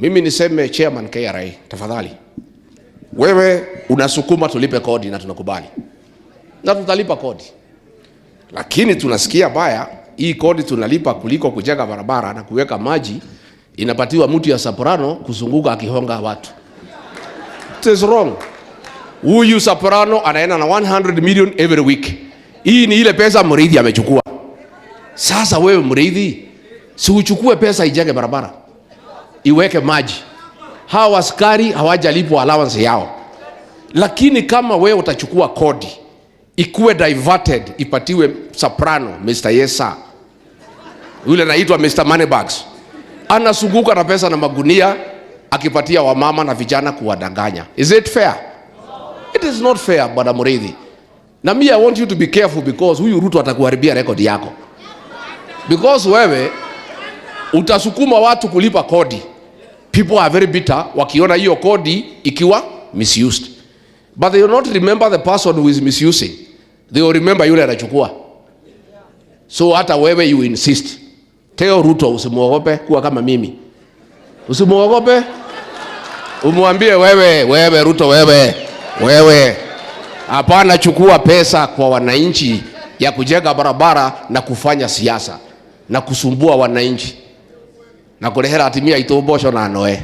Mimi niseme chairman KRA, tafadhali. Wewe unasukuma tulipe kodi na tunakubali. Na tutalipa kodi. Lakini tunasikia baya, hii kodi tunalipa kuliko kujenga barabara na kuweka maji, inapatiwa mtu ya Soprano kuzunguka akihonga watu. It is wrong. Huyu Soprano anaenda na 100 million every week. Hii ni ile pesa Muriithi amechukua. Sasa wewe Muriithi, si uchukue pesa ijenge barabara, iweke maji. Hawa askari hawajalipwa allowance yao. Lakini kama wewe utachukua kodi, ikuwe diverted, ipatiwe Soprano, Mr. Yesa, yule anaitwa Mr. Moneybags, anazunguka na pesa na magunia akipatia wamama na vijana kuwadanganya. Is it fair? It is not fair, Bwana Muriithi. Na mimi I want you to be careful because huyu Ruto atakuharibia record yako. Because wewe utasukuma watu kulipa kodi. People are very bitter wakiona hiyo kodi ikiwa misused. But they will not remember the person who is misusing. They will remember yule anachukua. So hata wewe you insist. Tell Ruto usimuogope kuwa kama mimi. Usimuogope. Umwambie wewe Ruto wewe. Hapana chukua pesa kwa wananchi ya kujenga barabara na kufanya siasa na kusumbua wananchi na kulehera atimia itobosho na noe.